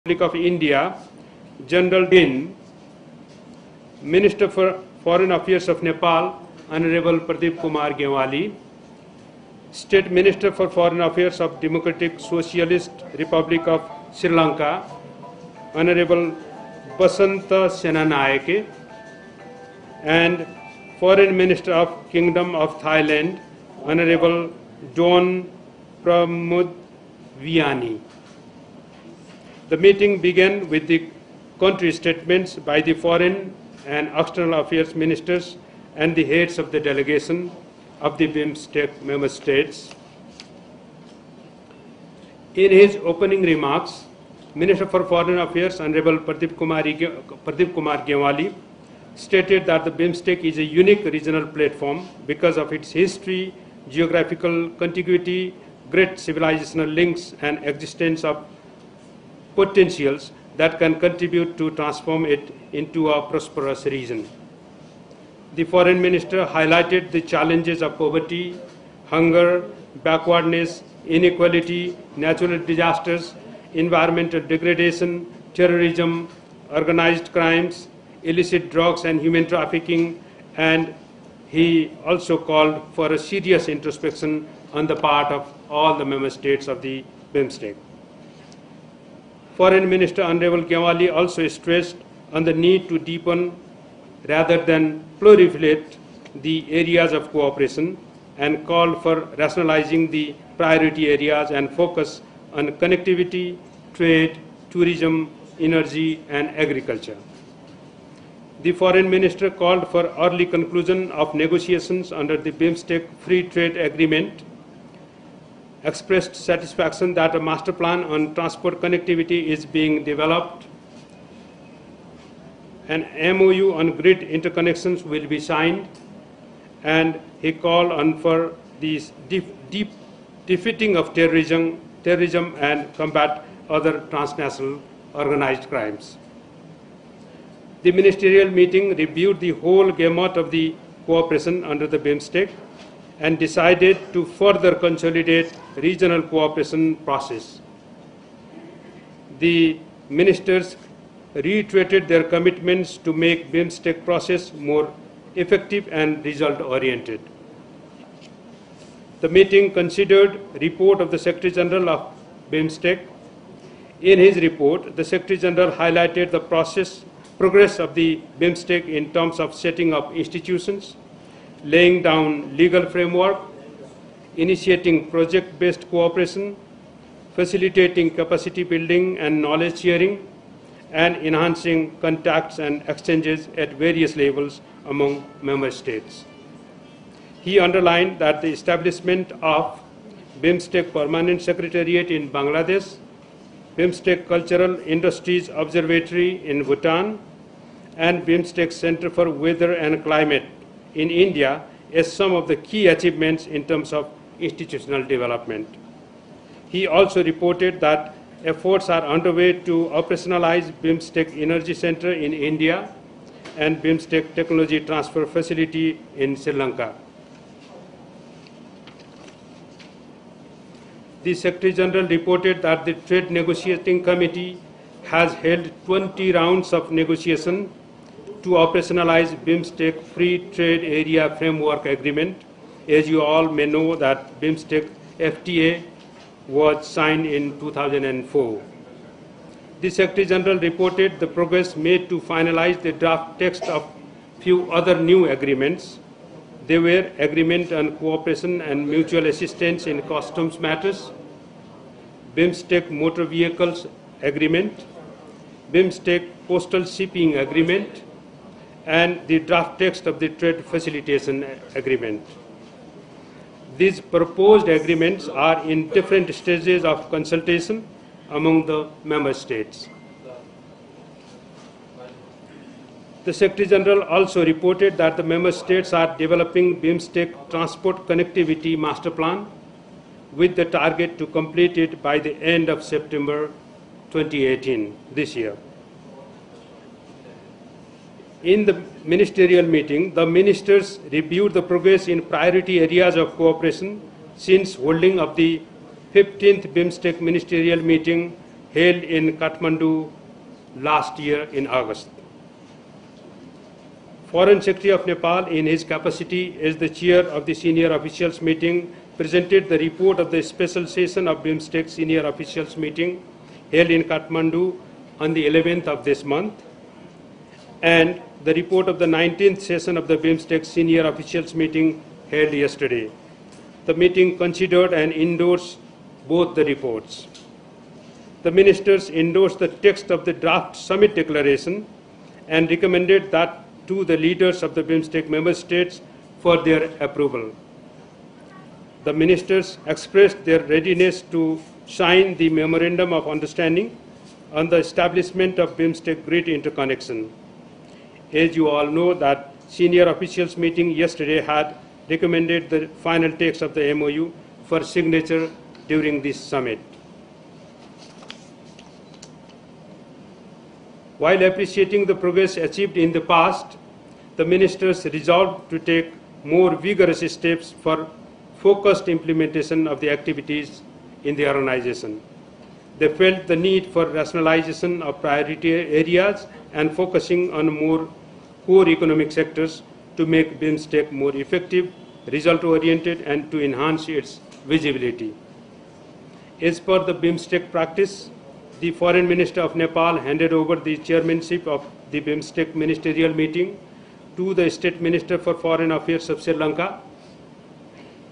Republic of India, General Din, Minister for Foreign Affairs of Nepal, Honorable Pradeep Kumar Gewali, State Minister for Foreign Affairs of Democratic Socialist Republic of Sri Lanka, Honorable Basanta Senanayake, and Foreign Minister of Kingdom of Thailand, Honorable Don Pramudviani. The meeting began with the country statements by the Foreign and External Affairs Ministers and the heads of the delegation of the Bimstec member states. In his opening remarks, Minister for Foreign Affairs, Honorable Pradeep Kumar Gewali, stated that the Bimstec is a unique regional platform because of its history, geographical contiguity, great civilizational links, and existence of potentials that can contribute to transform it into a prosperous region. The Foreign Minister highlighted the challenges of poverty, hunger, backwardness, inequality, natural disasters, environmental degradation, terrorism, organized crimes, illicit drugs and human trafficking, and he also called for a serious introspection on the part of all the member states of the Bimstec. Foreign Minister Honorable Gewali also stressed on the need to deepen rather than proliferate the areas of cooperation and called for rationalizing the priority areas and focus on connectivity, trade, tourism, energy, and agriculture. The Foreign Minister called for early conclusion of negotiations under the Bimstec Free Trade Agreement, expressed satisfaction that a master plan on transport connectivity is being developed. An MOU on grid interconnections will be signed, and he called on for the defeating of terrorism and combat other transnational organized crimes. The ministerial meeting reviewed the whole gamut of the cooperation under the Bimstec and decided to further consolidate regional cooperation process. The ministers reiterated their commitments to make Bimstec process more effective and result-oriented. The meeting considered report of the Secretary General of Bimstec. In his report, the Secretary General highlighted the progress of the Bimstec in terms of setting up institutions, laying down legal framework, initiating project-based cooperation, facilitating capacity building and knowledge sharing, and enhancing contacts and exchanges at various levels among member states. He underlined that the establishment of Bimstec Permanent Secretariat in Bangladesh, Bimstec Cultural Industries Observatory in Bhutan, and Bimstec Center for Weather and Climate in India as some of the key achievements in terms of institutional development. He also reported that efforts are underway to operationalize Bimstec Energy Center in India and Bimstec Technology Transfer Facility in Sri Lanka. The Secretary General reported that the Trade Negotiating Committee has held 20 rounds of negotiation to operationalize Bimstec Free Trade Area Framework Agreement. As you all may know that Bimstec FTA was signed in 2004. The Secretary General reported the progress made to finalize the draft text of few other new agreements. They were Agreement on Cooperation and Mutual Assistance in Customs Matters, Bimstec Motor Vehicles Agreement, Bimstec Postal Shipping Agreement, and the draft text of the Trade Facilitation Agreement. These proposed agreements are in different stages of consultation among the member states. The Secretary General also reported that the member states are developing Bimstec Transport Connectivity Master Plan with the target to complete it by the end of September 2018, this year. In the ministerial meeting, the ministers reviewed the progress in priority areas of cooperation since holding of the 15th Bimstec ministerial meeting held in Kathmandu last year in August. Foreign Secretary of Nepal, in his capacity as the chair of the senior officials meeting, presented the report of the special session of Bimstec senior officials meeting held in Kathmandu on the 11th of this month, and the report of the 19th session of the Bimstec senior officials meeting held yesterday. The meeting considered and endorsed both the reports. The ministers endorsed the text of the draft summit declaration and recommended that to the leaders of the Bimstec member states for their approval. The ministers expressed their readiness to sign the Memorandum of Understanding on the establishment of Bimstec grid interconnection. As you all know, that senior officials meeting yesterday had recommended the final text of the MOU for signature during this summit. While appreciating the progress achieved in the past, the ministers resolved to take more vigorous steps for focused implementation of the activities in the organization. They felt the need for rationalization of priority areas and focusing on more core economic sectors to make Bimstec more effective, result-oriented, and to enhance its visibility. As per the Bimstec practice, the Foreign Minister of Nepal handed over the chairmanship of the Bimstec ministerial meeting to the State Minister for Foreign Affairs of Sri Lanka.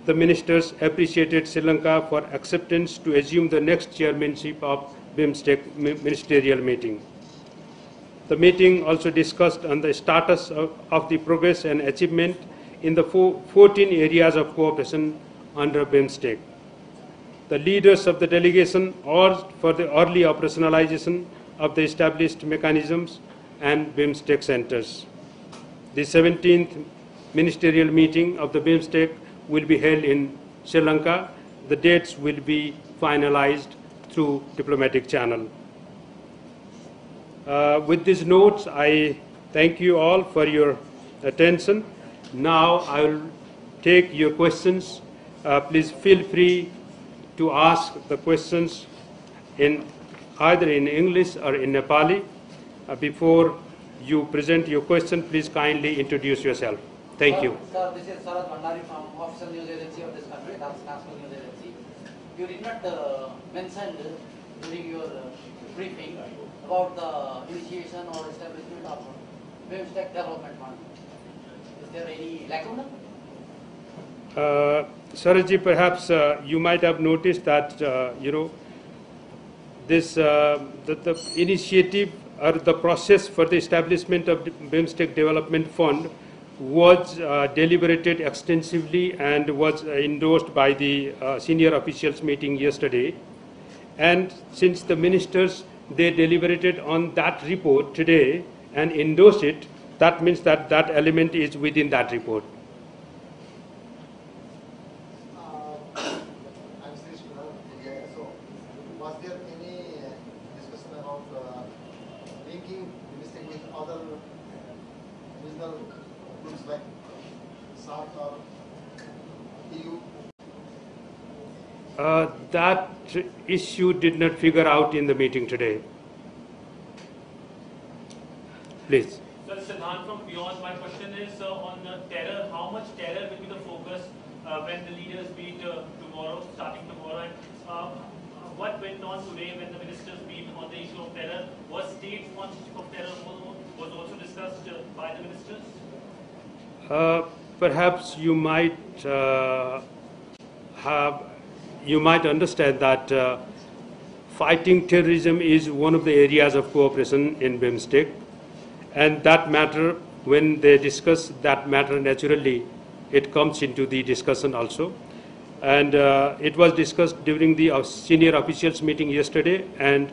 The ministers appreciated Sri Lanka for acceptance to assume the next chairmanship of Bimstec ministerial meeting. The meeting also discussed on the status of the progress and achievement in the 14 areas of cooperation under Bimstec. The leaders of the delegation urged for the early operationalization of the established mechanisms and Bimstec centers. The 17th ministerial meeting of the Bimstec will be held in Sri Lanka. The dates will be finalized through diplomatic channel. With these notes, I thank you all for your attention. Now I will take your questions. Please feel free to ask the questions in either in English or in Nepali. Before you present your question, please kindly introduce yourself. Thank you. Sir, this is Sarat Bhandari from official news agency of this country, that's National News Agency. You did not mention during your briefing about the initiation or establishment of Bimstec Development Fund. Is there any lacuna? Saraji, perhaps you might have noticed that this the initiative or the process for the establishment of the Bimstec Development Fund was deliberated extensively and was endorsed by the senior officials meeting yesterday. And since the ministers, they deliberated on that report today and endorsed it, that means that that element is within that report. So, was there any discussion about linking Bimstec with other regional groups like South or EU? That issue did not figure out in the meeting today. Please. Sir, Siddhant from Beyond, my question is on terror. How much terror will be the focus when the leaders meet tomorrow, starting tomorrow? And what went on today when the ministers meet on the issue of terror? Was state sponsorship of terror was also discussed by the ministers? Perhaps you might understand that fighting terrorism is one of the areas of cooperation in Bimstec, and that matter, when they discuss that matter, naturally it comes into the discussion also. And it was discussed during the senior officials meeting yesterday, and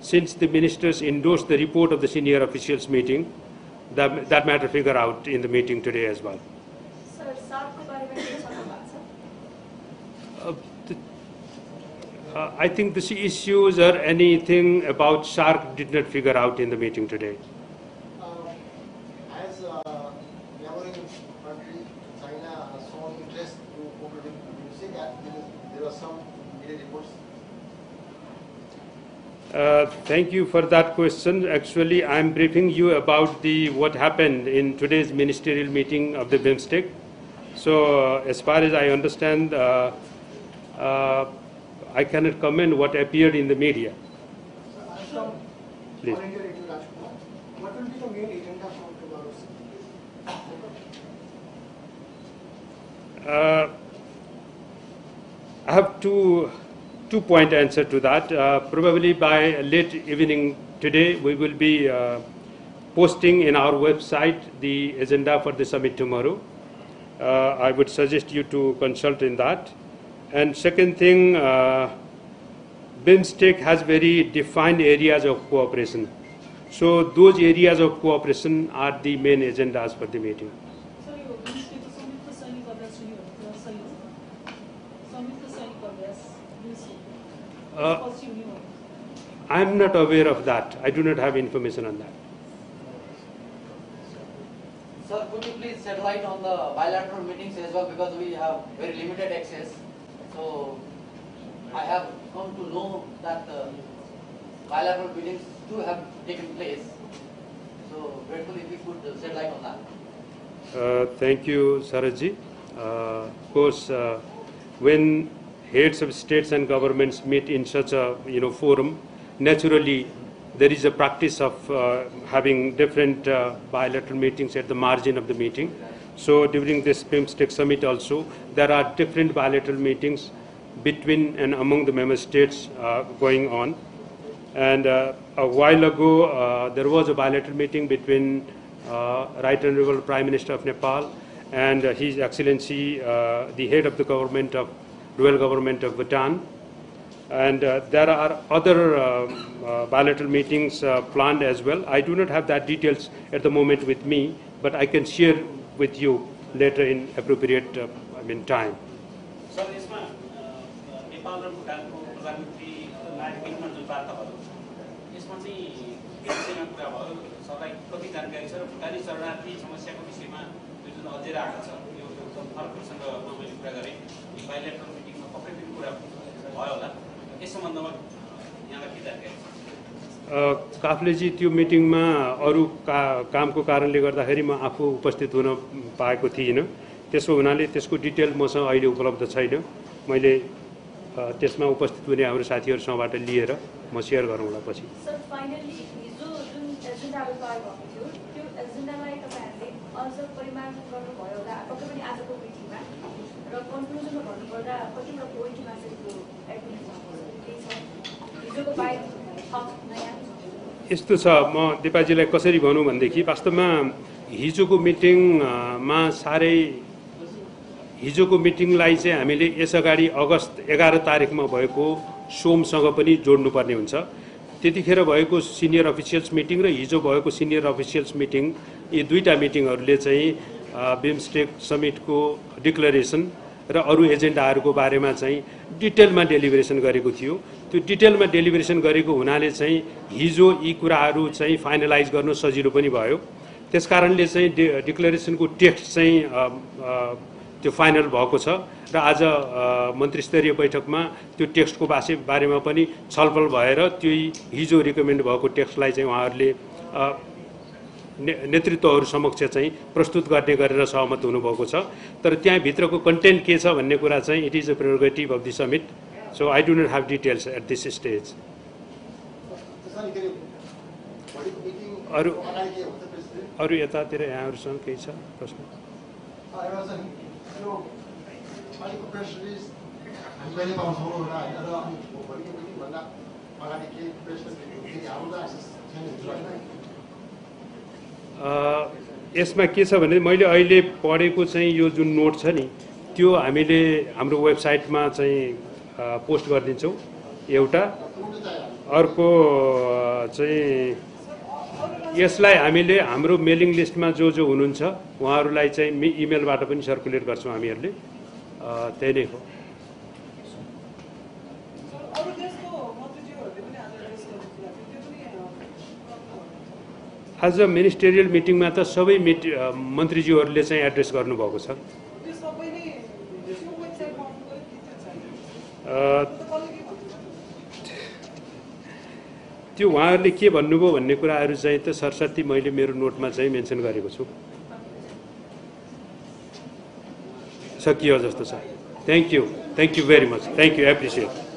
since the ministers endorsed the report of the senior officials meeting, that matter figure out in the meeting today as well. Sir, SARC को बारे में क्या समझ I think the issues or anything about SARC did not figure out in the meeting today. As neighboring country, China has shown interest to cooperate with Bimstec, there are some media reports. Thank you for that question. Actually, I'm briefing you about what happened in today's ministerial meeting of the Bimstec. So, as far as I understand, I cannot comment what appeared in the media. Please. What will be the main agenda from tomorrow's? I have two-point answer to that. Probably by late evening today, we will be posting in our website the agenda for the summit tomorrow. I would suggest you to consult in that. And second thing, Bimstec has very defined areas of cooperation. So those areas of cooperation are the main agendas for the meeting. I am not aware of that. I do not have information on that. Sir, could you please shed light on the bilateral meetings as well, because we have very limited access. So I have come to know that bilateral meetings do have taken place. So grateful if you could shed light on that. Thank you, Sarajji. Of course, when heads of states and governments meet in such a forum, naturally there is a practice of having different bilateral meetings at the margin of the meeting. So during this Bimstec summit also, there are different bilateral meetings between and among the member states going on. And a while ago, there was a bilateral meeting between Right Honorable Prime Minister of Nepal and His Excellency, the head of the government of Royal Government of Bhutan. And there are other bilateral meetings planned as well. I do not have that details at the moment with me, but I can share with you later in appropriate time. Sir यसमा नेपाल र भुटानको प्रधानमन्त्रीलाई मिटमा जुन वार्ता भयो यसमा चाहिँ के विषयमा कुरा भयो सबलाई कति जानकारी छ र भुटानी शरणार्थी समस्याको विषयमा जुन अझै आएको छ यो फरकसँग मैले कुरा गरेँ बाइलेटरल मिटिङमा पक्कै पनि कुरा भयो होला यस सम्बन्धमा यहाँलाई के जानकारी छ काफ्लेजी त्यो मिटिङमा अरू कामको कारणले गर्दाखेरि म आफू उपस्थित हुन पाएको थिइनँ त्यसो हुनाले त्यसको डिटेल मसँग अहिले उपलब्ध छैन मैले त्यसमा उपस्थित हुने हाम्रो साथीहरूसँगबाट लिएर म सेयर गरौँला पछि सर फाइनली हिजो जुन एजेन्डाहरू तयार भएको थियो त्यो एजेन्डालाई तपाईहरुले अझ परिमार्जन गर्नुभयो होला पक्कै पनि आजको मिटिङमा र कन्क्लुजनमा भन्नुपर्दा कतिवटा पोइन्टमा चाहिँ त्यो एग्रिमेन्ट भएको छ हिजोको बाहेक थप नयाँ यस्तो छ म दिपाजीलाई कसरी भनौँ भनेदेखि वास्तवमा हिजोको मिटिङमा साह्रै हिजोको मिटिङलाई चाहिँ हामीले यसअगाडि अगस्त 11 तारिखमा भएको सोमसँग पनि जोड्नुपर्ने हुन्छ त्यतिखेर भएको सिनियर अफिसियल्स मिटिङ र हिजो भएको सिनियर अफिसियल्स मिटिङ यी दुईटा मिटिङहरूले चाहिँ बिमस्टेक समिटको डिक्लेरेसन र अरू एजेन्डाहरूको बारेमा चाहिँ डिटेलमा डेलिभरेसन गरेको थियो त्यो डिटेलमा डेलिभरेसन गरेको हुनाले चाहिँ हिजो यी कुराहरू चाहिँ फाइनलाइज गर्न सजिलो पनि भयो त्यसकारणले चाहिँ डिक्लेरेसनको टेक्स्ट चाहिँ त्यो फाइनल भएको छ र आज मन्त्रीस्तरीय बैठकमा त्यो टेक्स्टको बारेमा पनि छलफल भएर त्यो हिजो रिकमेन्ड भएको टेक्स्टलाई चाहिँ उहाँहरूले नेतृत्वहरू समक्ष चाहिँ प्रस्तुत गर्ने गरेर सहमत हुनुभएको छ तर त्यहाँ भित्रको कन्टेन्ट के छ भन्ने कुरा चाहिँ it is a prerogative of the summit so I do not have details at this stage अरू यतातिर यहाँहरूसँग केही छ प्रश्न यसमा के छ भने मैले अहिले पढेको चाहिँ यो जुन नोट छ नि त्यो हामीले हाम्रो वेबसाइटमा चाहिँ पोस्ट गरिदिन्छौँ एउटा अर्को चाहिँ यसलाई हामीले हाम्रो मेलिङ लिस्टमा जो हुनुहुन्छ उहाँहरूलाई चाहिँ इमेलबाट पनि सर्कुलेट गर्छौँ हामीहरूले त्यही नै हो आज मिनिस्टेरियल मिटिङमा त सबै मन्त्रीज्यूहरूले चाहिँ एड्रेस गर्नुभएको छ त्यो उहाँहरूले के भन्नुभयो भन्ने कुराहरू चाहिँ त सरसर्ती मैले मेरो नोटमा चाहिँ मेन्सन गरेको छु। सकियो जस्तो छ। Thank you very much. Thank you, appreciate.